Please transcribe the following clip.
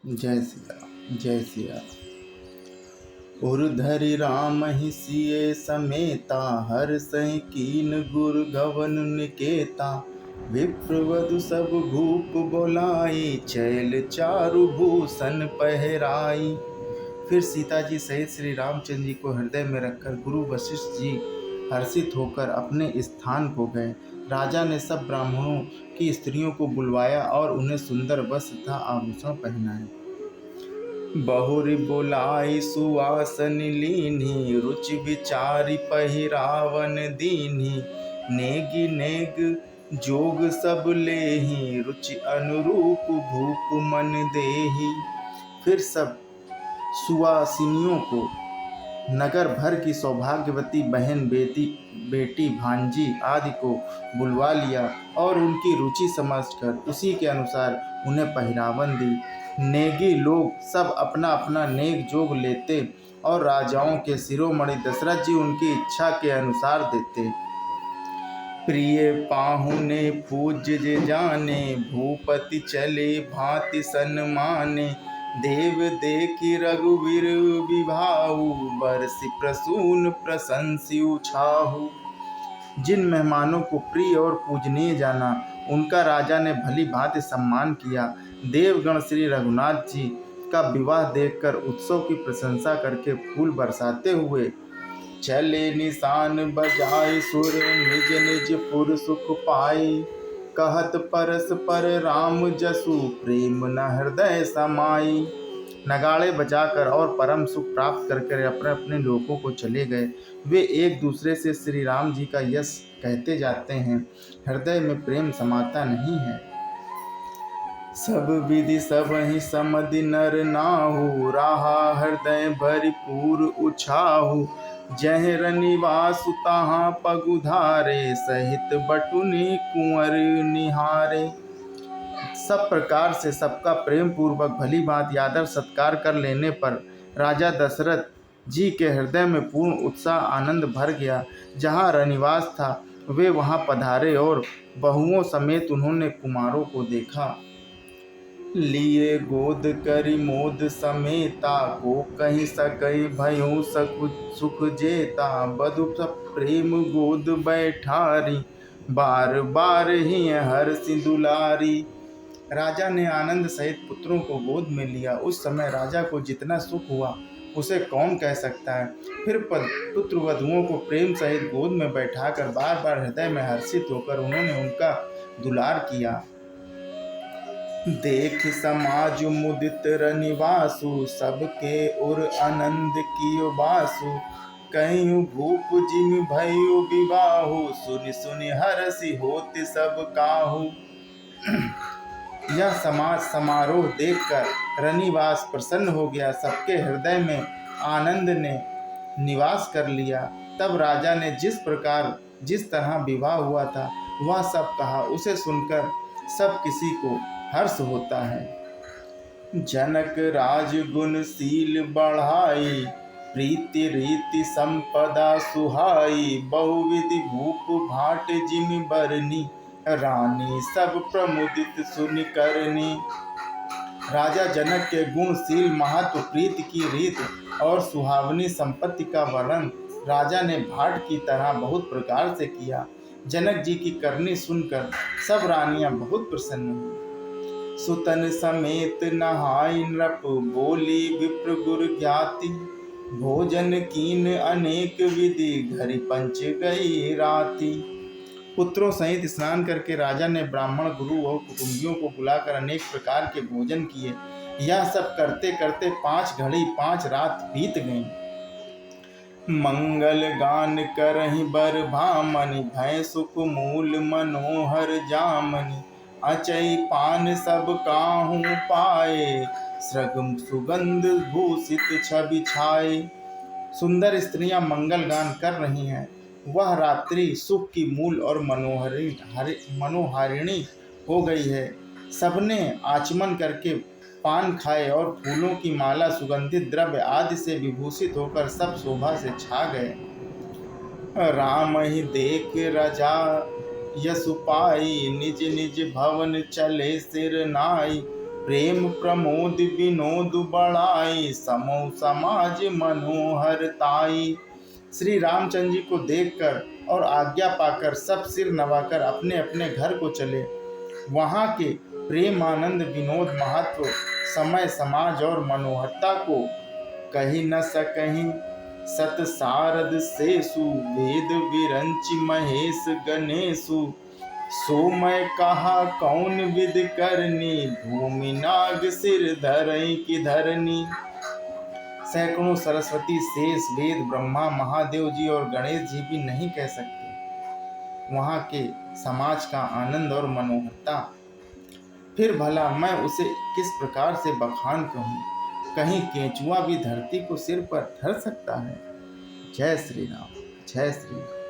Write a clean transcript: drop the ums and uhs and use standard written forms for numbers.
जय सिया राम, जय सिया राम। उर्धरि राम ही सिए समेता, हर सहि कीन गुर गवन निकेता। विप्रवधु सब भूप बोलाई, चैल चारु भूषण पहराई। फिर सीता जी सहित श्री रामचंद्र जी को हृदय में रखकर गुरु वशिष्ठ जी हर्षित होकर अपने स्थान को गए। राजा ने सब ब्राह्मणों की स्त्रियों को बुलवाया और उन्हें सुंदर वस्त्र तथा आभूषण पहनाए। बहुरी बोलाई सुवासन लीनी, रुचि विचारी पहिरावन दीनी। नेगी नेग जोग सब लेहि, रुचि अनुरूप भूप मन देहि। फिर सब सुवासिनियों को, नगर भर की सौभाग्यवती बहन बेटी भांजी आदि को बुलवा लिया और उनकी रुचि समझकर उसी के अनुसार उन्हें पहिरावन दी। नेगी लोग सब अपना अपना नेक जोग लेते और राजाओं के शिरोमणि दशरथ जी उनकी इच्छा के अनुसार देते। प्रिय पाहुने पूज्य जे जाने, भूपति चले भांति सन्माने। देव देखि रघुवीर विभाऊ, बरसि प्रसून प्रशंसिउ छाहु। जिन मेहमानों को प्रिय और पूजनीय जाना, उनका राजा ने भली भांति सम्मान किया। देवगण श्री रघुनाथ जी का विवाह देखकर उत्सव की प्रशंसा करके फूल बरसाते हुए चले निशान बजाए सुर, निज निज पुर सुख पाई। कहत परस्पर राम जसु, प्रेम न हृदय समाई। नगाड़े बजाकर और परम सुख प्राप्त करके अपने अपने लोकों को चले गए। वे एक दूसरे से श्री राम जी का यश कहते जाते हैं, हृदय में प्रेम समाता नहीं है। सब विधि सब ही समधि नर नाहु, राहा हृदय भरपूर उछाहु। जह रनिवास तहाँ पगुधारे, सहित बटुनी कुंवर निहारे। सब प्रकार से सबका प्रेम पूर्वक भली भांति आदर सत्कार कर लेने पर राजा दशरथ जी के हृदय में पूर्ण उत्साह आनंद भर गया। जहाँ रनिवास था वे वहाँ पधारे और बहुओं समेत उन्होंने कुमारों को देखा। लिए गोद करी मोद समेता, को कहीं सकई भयों सुख जेता। बधु प्रेम गोद बैठारी, बार बार ही हर सिंदुलारी। राजा ने आनंद सहित पुत्रों को गोद में लिया। उस समय राजा को जितना सुख हुआ उसे कौन कह सकता है। फिर पुत्र वधुओं को प्रेम सहित गोद में बैठाकर बार बार हृदय में हर्षित होकर उन्होंने उनका दुलार किया। देख समाज मुदित रनिवासु, सबके उर आनंद कियो बासु। कहीं भूप जिमि भयो विवाहु, सुनि सुनि हरसि होति सब काहू। यह समारोह देखकर रनिवास प्रसन्न हो गया। सबके हृदय में आनंद ने निवास कर लिया। तब राजा ने जिस तरह विवाह हुआ था वह सब कहा। उसे सुनकर सब किसी को हर्ष होता है। जनक राज गुणशील बढ़ाई, प्रीति रीति संपदा सुहाई। बहुविधि भूप भाट जिमि बरनी, रानी सब प्रमुदित सुनि करनी। राजा जनक के गुणशील महत्व, प्रीति की रीत और सुहावनी संपत्ति का वर्णन राजा ने भाट की तरह बहुत प्रकार से किया। जनक जी की करनी सुनकर सब रानियां बहुत प्रसन्न हुई। सुतन समेत नहाई नृप, बोली विप्र गुर ज्ञाति। भोजन कीन अनेक विधि, घरि पंच गई राति। पुत्रों सहित स्नान करके राजा ने ब्राह्मण गुरु और कुटुंबियों को बुलाकर अनेक प्रकार के भोजन किए। यह सब करते करते 5 घड़ी 5 रात बीत गईं। मंगल गान करहि बर भामनि, भय सुख मूल मनोहर जामनि। अचई पान सब काहू पाए, सृग सुगंध भूषित छवि छाए। सुंदर स्त्रियां मंगल गान कर रही हैं। वह रात्रि सुख की मूल और मनोहारिणी हो गई है। सबने आचमन करके पान खाए और फूलों की माला, सुगंधित द्रव्य आदि से विभूषित होकर सब शोभा से छा गए। राम ही देख रजा यसु पाई, निज निज भवन चले सिर नाई। प्रेम प्रमोद विनोद बढ़ाई, समो समाज मनोहर ताई। श्री रामचंद्र जी को देखकर और आज्ञा पाकर सब सिर नवाकर अपने अपने घर को चले। वहाँ के प्रेम आनंद विनोद महत्व समय समाज और मनोहरता को कही न सकहीं। सत सारद सेसु वेद विरंचि महेश गणेशु, सो मैं कहा कौन विद करनी, भूमि नाग सिर धरई की धरनी। सैकड़ों सरस्वती शेष वेद ब्रह्मा महादेव जी और गणेश जी भी नहीं कह सकते वहाँ के समाज का आनंद और मनोहरता। फिर भला मैं उसे किस प्रकार से बखान कहूँ, कहीं केंचुआ भी धरती को सिर पर धर सकता है। जय श्री राम, जय श्री राम।